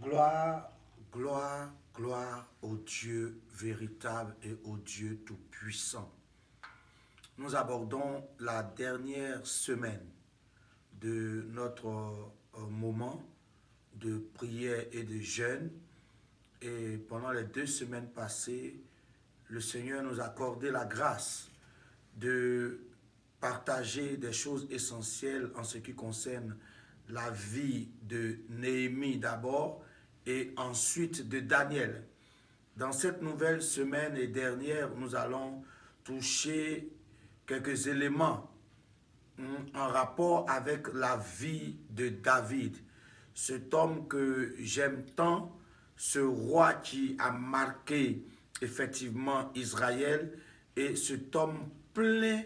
Gloire, gloire, gloire au Dieu véritable et au Dieu tout-puissant. Nous abordons la dernière semaine de notre moment de prière et de jeûne. Et pendant les 2 semaines passées, le Seigneur nous a accordé la grâce de partager des choses essentielles en ce qui concerne la vie de Néhémie d'abord et ensuite de Daniel. Dans cette nouvelle semaine et dernière, nous allons toucher quelques éléments en rapport avec la vie de David. Cet homme que j'aime tant, ce roi qui a marqué effectivement Israël, et cet homme plein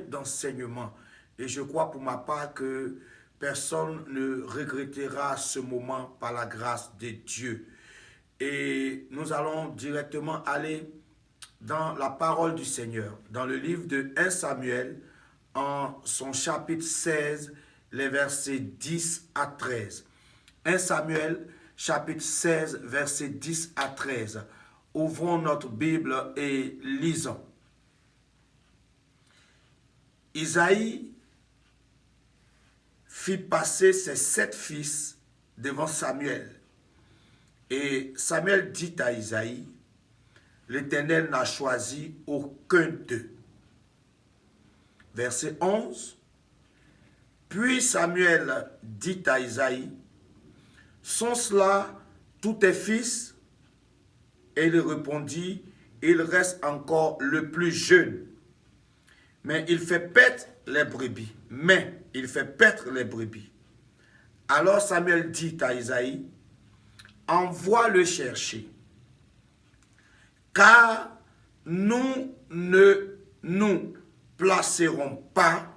d'enseignements. Et je crois pour ma part que personne ne regrettera ce moment par la grâce de Dieu. Et nous allons directement aller dans la parole du Seigneur, dans le livre de 1 Samuel, en son chapitre 16, les versets 10 à 13. 1 Samuel, chapitre 16, versets 10 à 13. Ouvrons notre Bible et lisons. Isaïe fit passer ses 7 fils devant Samuel. Et Samuel dit à Isaïe, l'Éternel n'a choisi aucun d'eux. Verset 11. Puis Samuel dit à Isaïe, sont-ce là tous tes fils? Et il répondit, il reste encore le plus jeune. Mais il fait paître les brebis. Alors Samuel dit à Isaïe, envoie le chercher, car nous ne nous placerons pas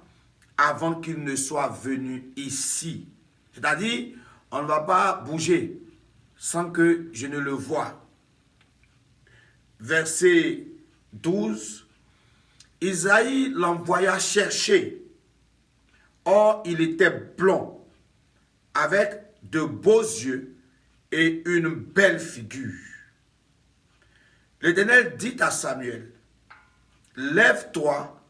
avant qu'il ne soit venu ici. C'est-à-dire, on ne va pas bouger sans que je ne le voie. Verset 12. Isaïe l'envoya chercher. Or, il était blond, avec de beaux yeux et une belle figure. L'Éternel dit à Samuel, lève-toi,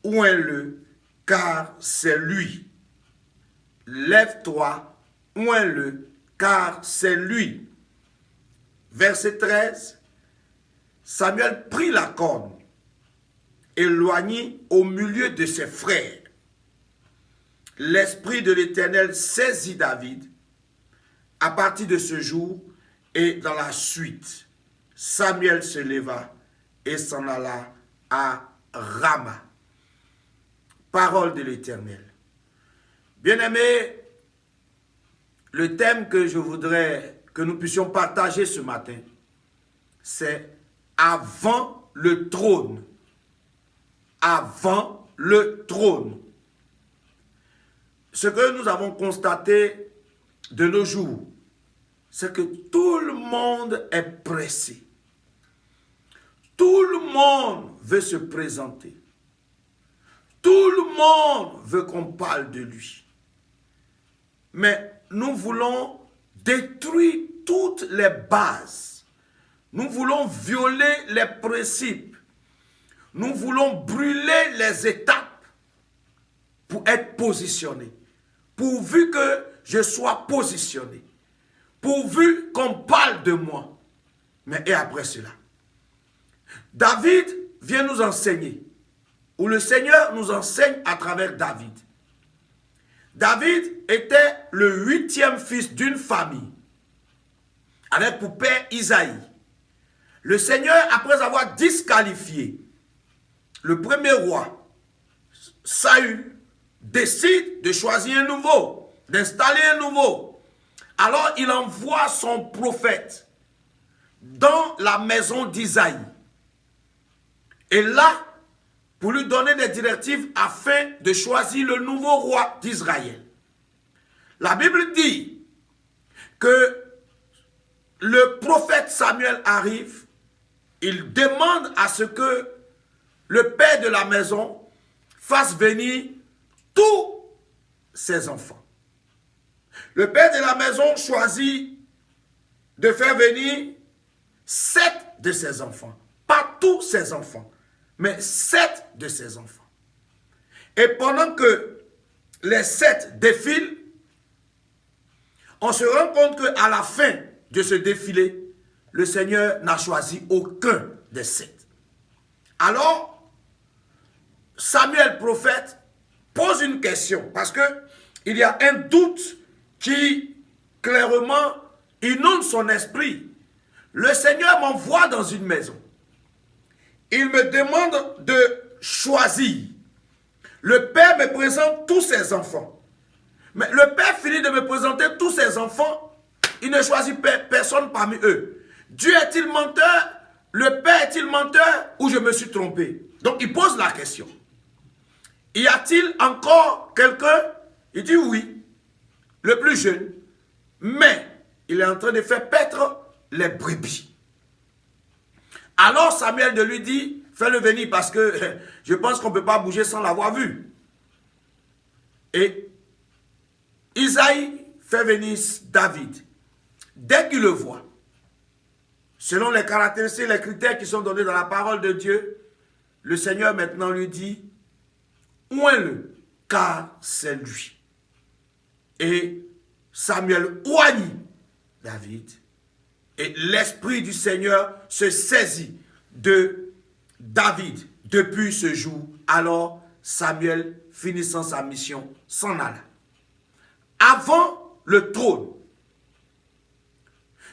oins-le, car c'est lui. Lève-toi, oins-le, car c'est lui. Verset 13. Samuel prit la corne, éloigné au milieu de ses frères. L'Esprit de l'Éternel saisit David à partir de ce jour et dans la suite. Samuel se leva et s'en alla à Rama. Parole de l'Éternel. Bien-aimés, le thème que je voudrais que nous puissions partager ce matin, c'est avant le trône. Avant le trône. Ce que nous avons constaté de nos jours, c'est que tout le monde est pressé. Tout le monde veut se présenter. Tout le monde veut qu'on parle de lui. Mais nous voulons détruire toutes les bases. Nous voulons violer les principes. Nous voulons brûler les étapes pour être positionnés. Pourvu que je sois positionné. Pourvu qu'on parle de moi. Mais et après cela? David vient nous enseigner. Ou le Seigneur nous enseigne à travers David. David était le 8e fils d'une famille. Avec pour père Isaïe. Le Seigneur, après avoir disqualifié le premier roi, Saül, décide de choisir un nouveau, d'installer un nouveau. Alors il envoie son prophète dans la maison d'Isaïe. Et là, pour lui donner des directives afin de choisir le nouveau roi d'Israël. La Bible dit que le prophète Samuel arrive, il demande à ce que le père de la maison fasse venir tous ses enfants. Le père de la maison choisit de faire venir 7 de ses enfants. Pas tous ses enfants, mais 7 de ses enfants. Et pendant que les 7 défilent, on se rend compte qu'à la fin de ce défilé, le Seigneur n'a choisi aucun des 7. Alors, Samuel, prophète, pose une question, parce qu'il y a un doute qui, clairement, inonde son esprit. Le Seigneur m'envoie dans une maison. Il me demande de choisir. Le Père me présente tous ses enfants. Mais le Père finit de me présenter tous ses enfants. Il ne choisit personne parmi eux. Dieu est-il menteur? Le Père est-il menteur? Ou je me suis trompé? Donc il pose la question. Y a-t-il encore quelqu'un? Il dit oui. Le plus jeune. Mais il est en train de faire paître les brebis. Alors Samuel de lui dit, fais-le venir parce que je pense qu'on ne peut pas bouger sans l'avoir vu. Et Isaïe fait venir David. Dès qu'il le voit, selon les caractéristiques, les critères qui sont donnés dans la parole de Dieu, le Seigneur maintenant lui dit, oins-le, car c'est lui. Et Samuel oignit David. Et l'Esprit du Seigneur se saisit de David depuis ce jour. Alors Samuel, finissant sa mission, s'en alla. Avant le trône,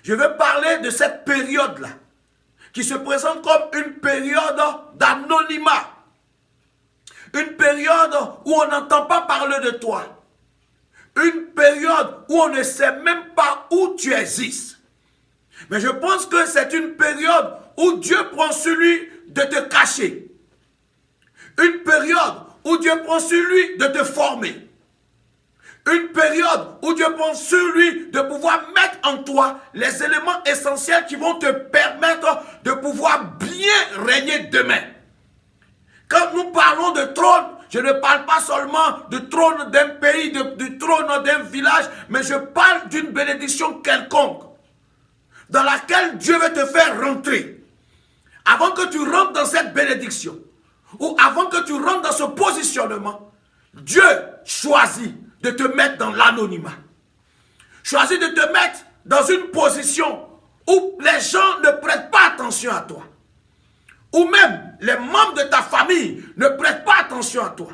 je veux parler de cette période-là, qui se présente comme une période d'anonymat. Une période où on n'entend pas parler de toi. Une période où on ne sait même pas où tu existes. Mais je pense que c'est une période où Dieu prend sur lui de te cacher. Une période où Dieu prend sur lui de te former. Une période où Dieu prend sur lui de pouvoir mettre en toi les éléments essentiels qui vont te permettre de pouvoir bien régner demain. Quand nous parlons de trône, je ne parle pas seulement du trône d'un pays, du trône d'un village, mais je parle d'une bénédiction quelconque dans laquelle Dieu veut te faire rentrer. Avant que tu rentres dans cette bénédiction, ou avant que tu rentres dans ce positionnement, Dieu choisit de te mettre dans l'anonymat. Choisit de te mettre dans une position où les gens ne prêtent pas attention à toi. Ou même les membres de ta famille ne prêtent pas attention à toi.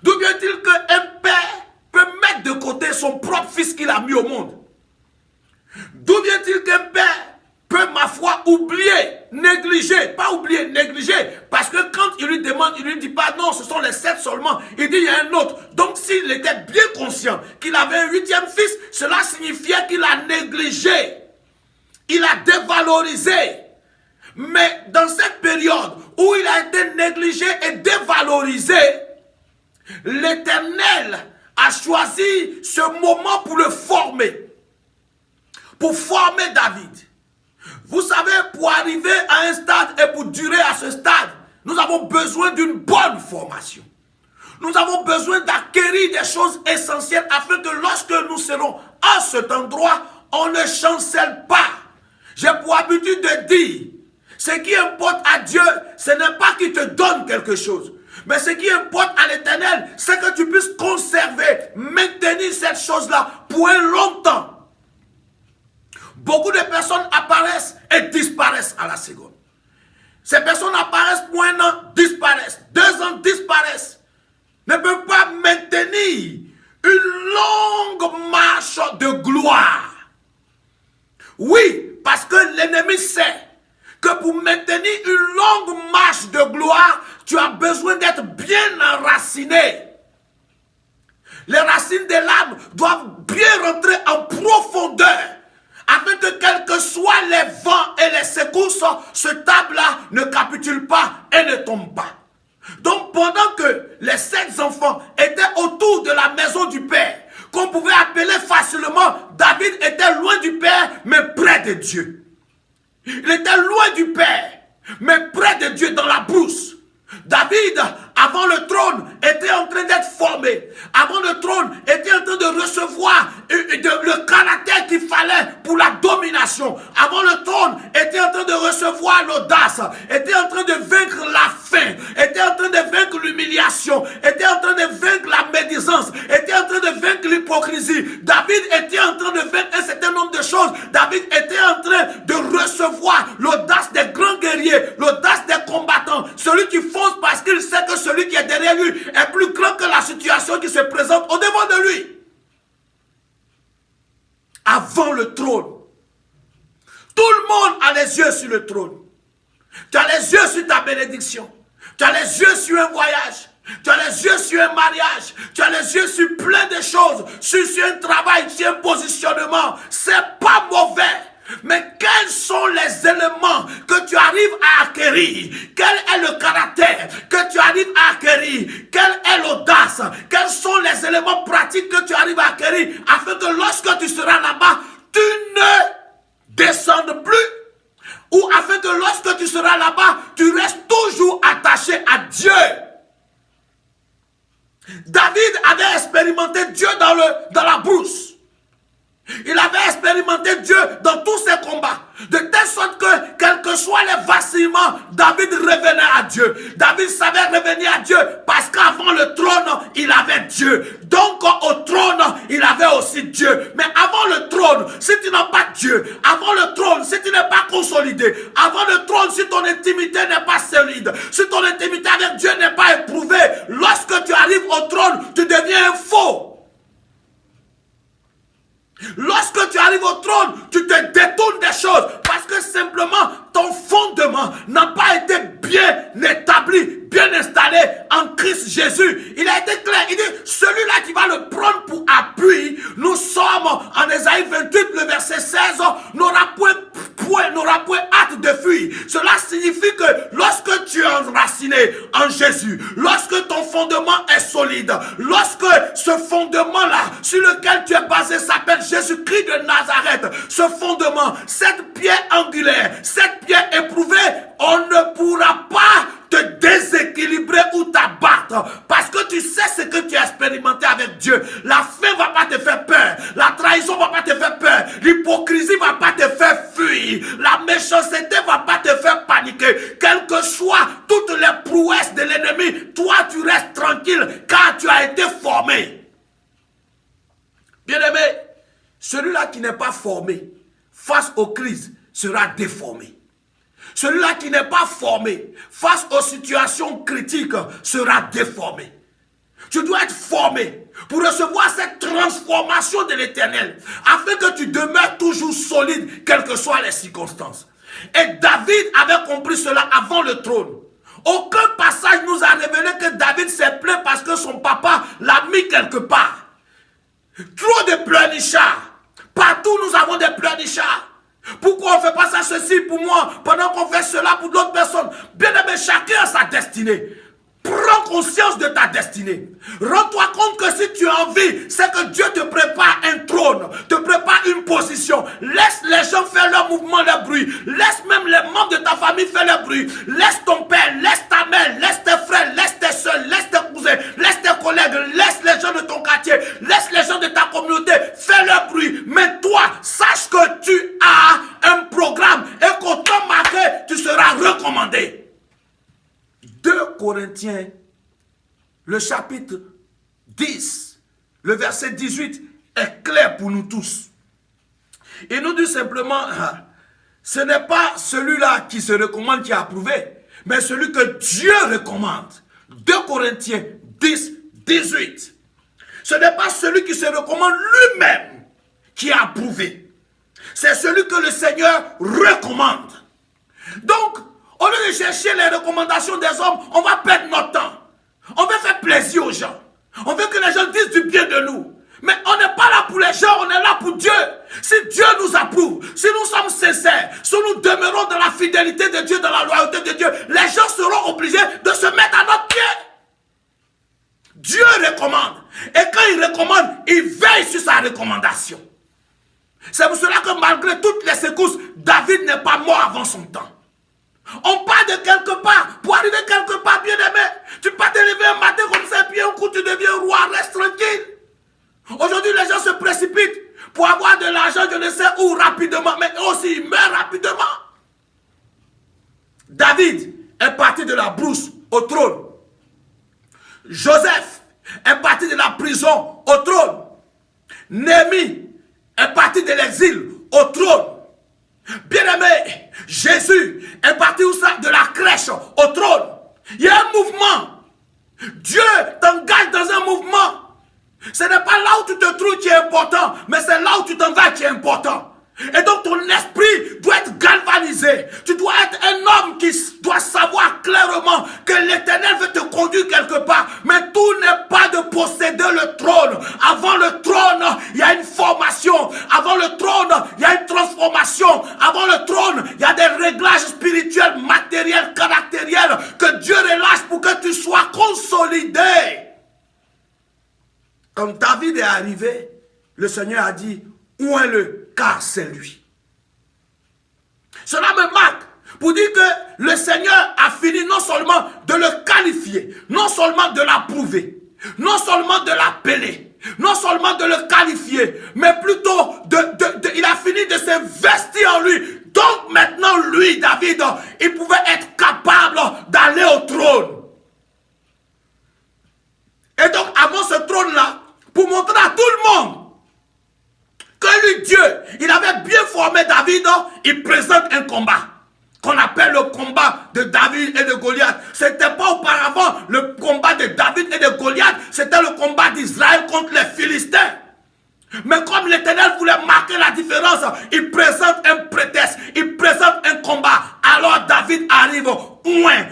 D'où vient-il qu'un père peut mettre de côté son propre fils qu'il a mis au monde? D'où vient-il qu'un père peut, ma foi, oublier, négliger, pas oublier, négliger, parce que quand il lui demande, il lui dit pas non, ce sont les 7 seulement, il dit il y a un autre. Donc s'il était bien conscient qu'il avait un 8e fils, cela signifiait qu'il a négligé, il a dévalorisé. Mais dans cette période où il a été négligé et dévalorisé, l'Éternel a choisi ce moment pour le former. Pour former David. Vous savez, pour arriver à un stade et pour durer à ce stade, nous avons besoin d'une bonne formation. Nous avons besoin d'acquérir des choses essentielles afin que lorsque nous serons à cet endroit, on ne chancelle pas. J'ai pour habitude de dire, ce qui importe à Dieu, ce n'est pas qu'il te donne quelque chose. Mais ce qui importe à l'Éternel, c'est que tu puisses conserver, maintenir cette chose-là pour un long temps. Beaucoup de personnes apparaissent et disparaissent à la seconde. Ces personnes apparaissent pour 1 an, disparaissent. 2 ans, disparaissent. Ne peuvent pas maintenir une longue marche de gloire. Oui, parce que l'ennemi sait que pour maintenir une longue marche de gloire, tu as besoin d'être bien enraciné. Les racines de l'arbre doivent bien rentrer en profondeur, afin que quels que soient les vents et les secousses, ce arbre-là ne capitule pas et ne tombe pas. Donc pendant que les 7 enfants étaient autour de la maison du Père, qu'on pouvait appeler facilement, David était loin du Père, mais près de Dieu. Il était loin du Père, mais près de Dieu dans la brousse. David, avant le trône, était en train d'être formé. Avant le trône, était en train de recevoir le caractère celle qu'il fallait pour la domination. Avant le trône, était en train de recevoir l'audace, était en train de vaincre la faim, était en train de vaincre l'humiliation, était en train de vaincre la médisance, était en train de vaincre l'hypocrisie. David était en train de vaincre un certain nombre de choses. David était en train de recevoir l'audace des grands guerriers, l'audace des combattants, celui qui fonce parce qu'il sait que celui qui est derrière lui est plus grand que la situation qui se présente au devant de lui. Avant le trône, tout le monde a les yeux sur le trône. Tu as les yeux sur ta bénédiction. Tu as les yeux sur un voyage. Tu as les yeux sur un mariage. Tu as les yeux sur plein de choses. Sur un travail, sur un positionnement. C'est pas mauvais. Mais quels sont les éléments que tu arrives à acquérir? Quel est le caractère que tu arrives à acquérir? Quelle est l'audace? Quels sont les éléments pratiques que tu arrives à acquérir afin que lorsque tu seras là-bas, tu ne descendes plus? Ou afin que lorsque tu seras là-bas, tu restes toujours attaché à Dieu? David avait expérimenté Dieu dans la brousse. Il avait expérimenté Dieu dans tous ses combats. De telle sorte que, quels que soient les vacillements, David revenait à Dieu. David savait revenir à Dieu parce qu'avant le trône, il avait Dieu. Donc au trône, il avait aussi Dieu. Mais avant le trône, si tu n'as pas Dieu, avant le trône, si tu n'es pas consolidé, avant le trône, si ton intimité n'est pas solide, si ton intimité avec Dieu n'est pas éprouvée, lorsque tu arrives au trône, tu deviens un faux. Lorsque tu arrives au trône, tu te détournes des choses parce que simplement ton fondement n'a pas été bien établi, bien installé en Christ Jésus. Il a été clair, il dit celui-là qui va le prendre pour appui, nous sommes en Ésaïe 28, le verset 16, n'aura point hâte de fuir. Cela signifie que lorsque tu es enraciné en Jésus, lorsque ton fondement est solide, lorsque ce fondement-là sur lequel tu es basé s'appelle Jésus-Christ de Nazareth, ce fondement, cette pierre angulaire, cette pierre éprouvée, on ne pourra pas te déséquilibrer ou t'abattre parce que tu sais ce que tu as expérimenté avec Dieu. La faim ne va pas te faire peur, la trahison ne va pas te faire peur, l'hypocrisie ne va pas te faire fuir, la méchanceté ne va pas te faire paniquer. Quelles que soient toutes les prouesses de l'ennemi, toi tu restes tranquille car tu as été formé. Bien-aimé, celui-là qui n'est pas formé face aux crises sera déformé. Celui-là qui n'est pas formé face aux situations critiques sera déformé. Tu dois être formé pour recevoir cette transformation de l'Éternel afin que tu demeures toujours solide quelles que soient les circonstances. Et David avait compris cela avant le trône. Aucun passage nous a révélé que David s'est plaint parce que son papa l'a mis quelque part. Trop de pleurnichards. Partout nous avons des pleurnichards. Pourquoi on ne fait pas ça ceci pour moi pendant qu'on fait cela pour d'autres personnes? Bien aimé, chacun a sa destinée. Prends conscience de ta destinée. Rends-toi compte que si tu as envie, c'est que Dieu te prépare un trône, te prépare une position. Laisse les gens faire leur mouvement, leur bruit. Laisse même les membres de ta famille faire leur bruit. Laisse ton père, laisse ta mère, laisse tes frères, laisse tes soeurs, laisse tes cousins, laisse tes collègues, laisse les gens de ton quartier, laisse les gens de ta communauté faire leur bruit. Mais toi, sache que tu as un programme et qu'au temps marqué, tu seras recommandé. 2 Corinthiens, le chapitre 10, le verset 18 est clair pour nous tous. Il nous dit simplement, ce n'est pas celui-là qui se recommande qui a approuvé, mais celui que Dieu recommande. 2 Corinthiens 10, 18. Ce n'est pas celui qui se recommande lui-même qui a approuvé. C'est celui que le Seigneur recommande. Donc, au lieu de chercher les recommandations des hommes, on va perdre notre temps. On veut faire plaisir aux gens. On veut que les gens disent du bien de nous. Mais on n'est pas là pour les gens, on est là pour Dieu. Si Dieu nous approuve, si nous sommes sincères, si nous demeurons dans la fidélité de Dieu, dans la loyauté de Dieu, les gens seront obligés de se mettre à notre pied. Dieu recommande. Et quand il recommande, il veille sur sa recommandation. C'est pour cela que malgré toutes les secousses, David n'est pas mort avant son temps. On part de quelque part pour arriver quelque part, bien aimé. Tu peux pas te lever un matin comme ça et puis un coup tu deviens roi, reste tranquille. Aujourd'hui les gens se précipitent pour avoir de l'argent. je ne sais où rapidement, mais aussi il meurt rapidement. David est parti de la brousse au trône. Joseph est parti de la prison au trône. Néhémie est parti de l'exil au trône. Bien-aimé, Jésus est parti où ça? De la crèche au trône. Il y a un mouvement. Dieu t'engage dans un mouvement. Ce n'est pas là où tu te trouves qui est important, mais c'est là où tu t'en vas qui est important. Et donc ton esprit doit être galvanisé. Tu dois être un homme qui doit savoir clairement que l'Éternel veut te conduire quelque part. Mais tout n'est pas de posséder le trône. Avant le trône, il y a une formation. Avant le trône, il y a une transformation. Avant le trône, il y a des réglages spirituels, matériels, caractériels que Dieu relâche pour que tu sois consolidé. Quand David est arrivé, le Seigneur a dit, ouin-le, car c'est lui. Cela me marque pour dire que le Seigneur a fini non seulement de le qualifier, non seulement de l'approuver, non seulement de l'appeler, non seulement de le qualifier, mais plutôt il a fini de s'investir en lui. Donc maintenant, lui, David, il pouvait être capable d'aller au trône. Et donc, avant ce trône-là, pour montrer à tout le monde que lui, Dieu, il avait bien formé David, il présente un combat qu'on appelle le combat de David et de Goliath. Ce n'était pas auparavant le combat de David et de Goliath, c'était le combat d'Israël contre les Philistins. Mais comme l'Éternel voulait marquer la différence, il présente un prétexte, il présente un combat. Alors David arrive, ouin,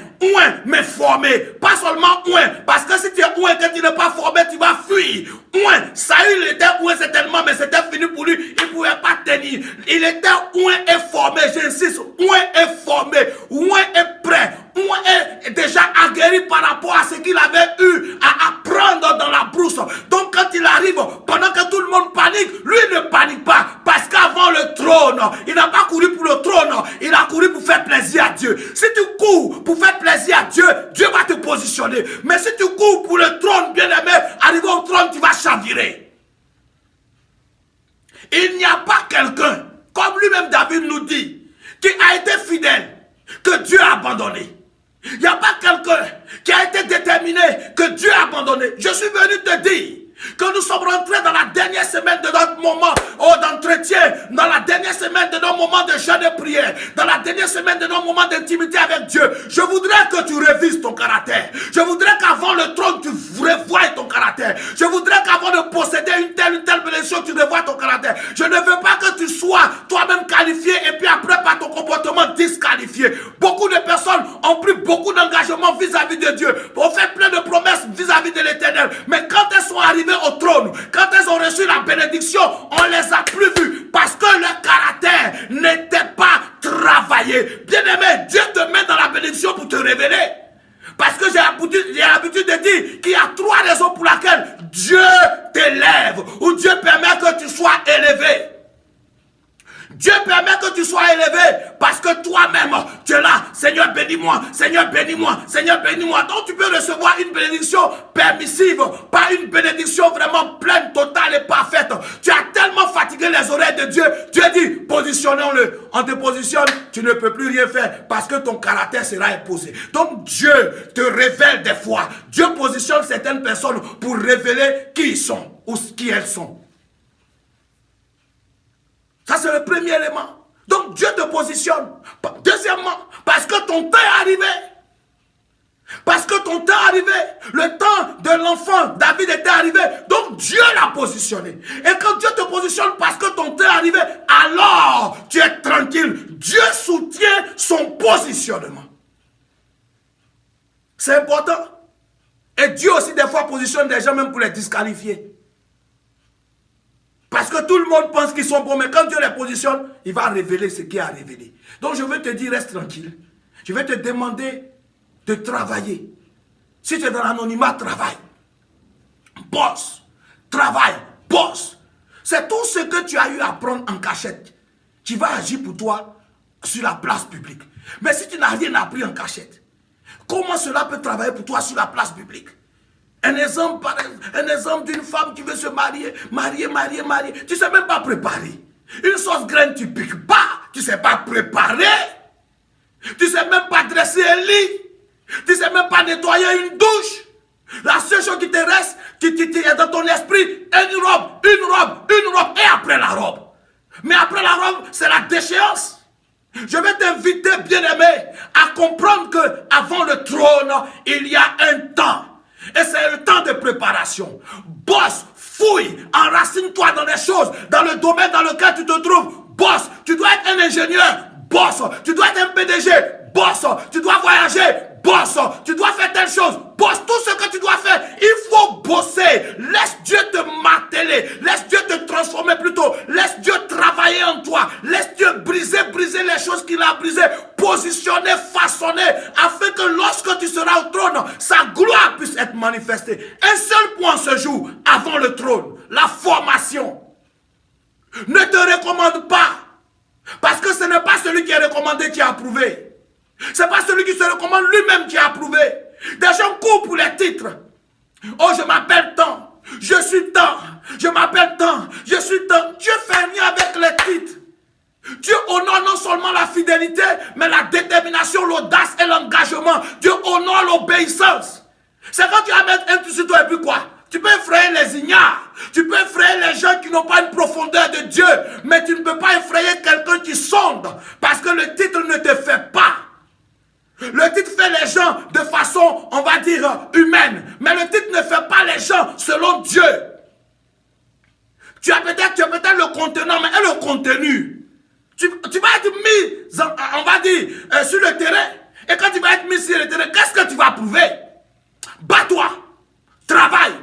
mais formé. Pas seulement ouin, parce que si tu es ouin, que tu n'es pas formé, tu vas fuir. Ouin, Saül était ouin certainement, mais c'était fini pour lui, il ne pouvait pas tenir. Il était ouin et formé, j'insiste, ouin et formé, ouin et prêt. Ouin est déjà aguerri par rapport à ce qu'il avait eu à apprendre dans la brousse. Donc quand il arrive, pendant que tout le monde panique, lui ne panique pas. Parce qu'avant le trône, il n'a pas couru pour le trône, il a couru pour faire plaisir à Dieu. Si tu cours pour faire plaisir à Dieu, Dieu va te positionner. Mais si tu cours pour le trône, bien-aimé, arrivé au trône, tu vas chavirer. Il n'y a pas quelqu'un, comme lui-même David nous dit, qui a été fidèle, que Dieu a abandonné. Il n'y a pas quelqu'un qui a été déterminé que Dieu a abandonné. Je suis venu te dire que nous sommes rentrés dans la dernière semaine de notre moment d'entretien, dans la dernière semaine de nos moments de jeûne et prière, dans la dernière semaine de nos moments d'intimité avec Dieu. Je voudrais que tu révises ton caractère. Je voudrais qu'avant le trône, tu revoies ton caractère. Je voudrais qu'avant de posséder une telle bénédiction, tu revoies ton caractère. Je ne veux pas que tu sois toi-même qualifié et puis après par ton comportement disqualifié. Beaucoup de personnes ont pris beaucoup d'engagement vis-à-vis de Dieu, ont fait plein de promesses vis-à-vis de l'Éternel. Mais quand elles sont arrivées au trône, quand elles ont reçu la bénédiction, on les a plus vues parce que leur caractère n'était pas travaillé. Bien-aimé, Dieu te met dans la bénédiction pour te révéler. Parce que j'ai l'habitude de dire qu'il y a trois raisons pour lesquelles Dieu t'élève ou Dieu permet que tu sois élevé. Dieu permet que tu sois élevé parce que toi-même, tu es là. Seigneur, bénis-moi. Seigneur, bénis-moi. Seigneur, bénis-moi. Donc, tu peux recevoir une bénédiction permissive, pas une bénédiction vraiment pleine, totale et parfaite. Tu as tellement fatigué les oreilles de Dieu. Dieu dit, positionnons-le. On te positionne, tu ne peux plus rien faire parce que ton caractère sera imposé. Donc, Dieu te révèle des fois. Dieu positionne certaines personnes pour révéler qui ils sont ou qui elles sont. Ça, c'est le premier élément. Donc, Dieu te positionne. Deuxièmement, parce que ton temps est arrivé. Parce que ton temps est arrivé. Le temps de l'enfant, David était arrivé. Donc, Dieu l'a positionné. Et quand Dieu te positionne parce que ton temps est arrivé, alors, tu es tranquille. Dieu soutient son positionnement. C'est important. Et Dieu aussi, des fois, positionne des gens même pour les disqualifier. Parce que tout le monde pense qu'ils sont bons, mais quand Dieu les positionne, il va révéler ce qu'il a révélé. Donc je veux te dire, reste tranquille. Je vais te demander de travailler. Si tu es dans l'anonymat, travaille. Bosse. Travaille. Bosse. C'est tout ce que tu as eu à prendre en cachette qui va agir pour toi sur la place publique. Mais si tu n'as rien appris en cachette, comment cela peut travailler pour toi sur la place publique? Un exemple d'une femme qui veut se marier. Tu ne sais même pas préparer. Une sauce graine, tu ne piques pas. Tu ne sais pas préparer. Tu ne sais même pas dresser un lit. Tu ne sais même pas nettoyer une douche. La seule chose qui te reste, tu es dans ton esprit, une robe, et après la robe. Mais après la robe, c'est la déchéance. Je vais t'inviter, bien-aimé, à comprendre qu'avant le trône, il y a un temps. Et c'est un temps de préparation. Bosse, fouille, enracine-toi dans les choses, dans le domaine dans lequel tu te trouves. Bosse, tu dois être un ingénieur. Bosse, tu dois être un PDG. Bosse, tu dois voyager. Bosse, tu dois faire telle chose. Bosse, tout ce que tu dois faire. Il faut bosser. Laisse Dieu te marteler. Laisse Dieu te transformer plutôt. Laisse Dieu travailler en toi. Laisse Dieu briser les choses qu'il a brisées. Positionner, façonner. Afin que lorsque tu seras au trône, sa gloire puisse être manifestée. Un seul point se joue avant le trône. La formation. Ne te recommande pas. Parce que ce n'est pas celui qui est recommandé qui est approuvé. Ce n'est pas celui qui se recommande lui-même qui est approuvé. Des gens courent pour les titres. Oh, je m'appelle tant. Je suis tant. Je m'appelle tant. Je suis tant. Dieu fait rien avec les titres. Dieu honore non seulement la fidélité, mais la détermination, l'audace et l'engagement. Dieu honore l'obéissance. C'est quand tu vas mettre un tout sur toi et puis quoi? Tu peux effrayer les ignares. Tu peux effrayer les gens qui n'ont pas une profondeur de Dieu. Mais tu ne peux pas effrayer quelqu'un qui sonde. Parce que le titre ne te fait pas. Le titre fait les gens de façon, on va dire, humaine. Mais le titre ne fait pas les gens selon Dieu. Tu as peut-être le contenant, mais et le contenu. Tu vas être mis, on va dire, sur le terrain. Et quand tu vas être mis sur le terrain, qu'est-ce que tu vas prouver? Bats-toi. Travaille.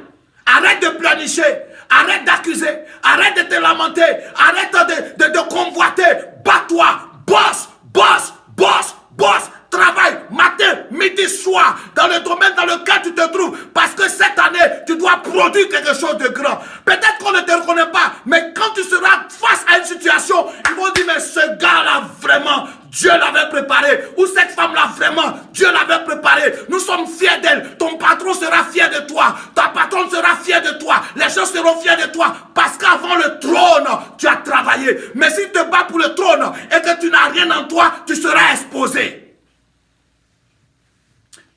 Arrête de planifier. Arrête d'accuser. Arrête de te lamenter. Arrête de convoiter. Bats-toi. Bosse. Bosse. Bosse. Bosse. Travaille matin, midi, soir, dans le domaine dans lequel tu te trouves. Parce que cette année, tu dois produire quelque chose de grand. Peut-être qu'on ne te reconnaît pas, mais quand tu seras face à une situation, ils vont dire, mais ce gars-là, vraiment, Dieu l'avait préparé. Ou cette femme-là, vraiment, Dieu l'avait préparé. Nous sommes fiers d'elle. Ton patron sera fier de toi. Ta patronne sera fière de toi. Les gens seront fiers de toi. Parce qu'avant le trône, tu as travaillé. Mais si tu te bats pour le trône et que tu n'as rien en toi, tu seras exposé.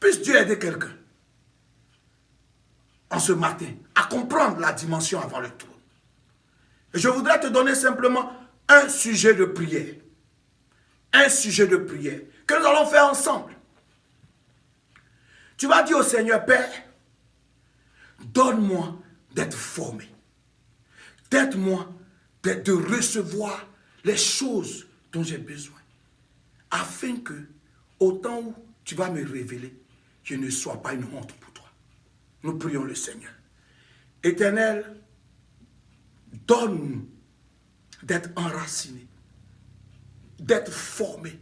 Puisse Dieu aider quelqu'un en ce matin à comprendre la dimension avant le trône. Et je voudrais te donner simplement un sujet de prière. Un sujet de prière que nous allons faire ensemble. Tu vas dire au Seigneur, Père, donne-moi d'être formé. Aide-moi de recevoir les choses dont j'ai besoin. Afin que, au temps où tu vas me révéler, je ne sois pas une honte pour toi. Nous prions le Seigneur. Éternel, donne-nous d'être enracinés, d'être formés,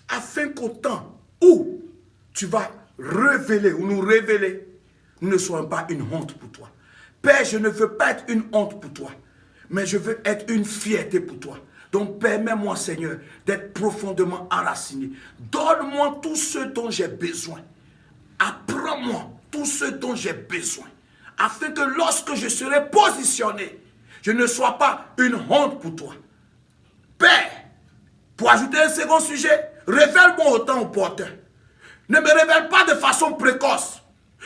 afin qu'au temps où tu vas révéler ou nous révéler, nous ne soyons pas une honte pour toi. Père, je ne veux pas être une honte pour toi, mais je veux être une fierté pour toi. Donc permets-moi, Seigneur, d'être profondément enraciné. Donne-moi tout ce dont j'ai besoin. Apprends-moi tout ce dont j'ai besoin, afin que lorsque je serai positionné, je ne sois pas une honte pour toi. Père, pour ajouter un second sujet, révèle-moi au temps opportun. Ne me révèle pas de façon précoce.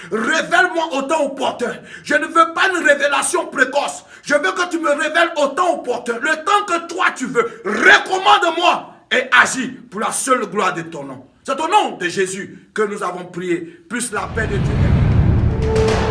Révèle-moi au temps opportun. Je ne veux pas une révélation précoce. Je veux que tu me révèles au temps opportun. Le temps que toi tu veux. Recommande-moi et agis pour la seule gloire de ton nom. C'est au nom de Jésus que nous avons prié. Puisse la paix de Dieu.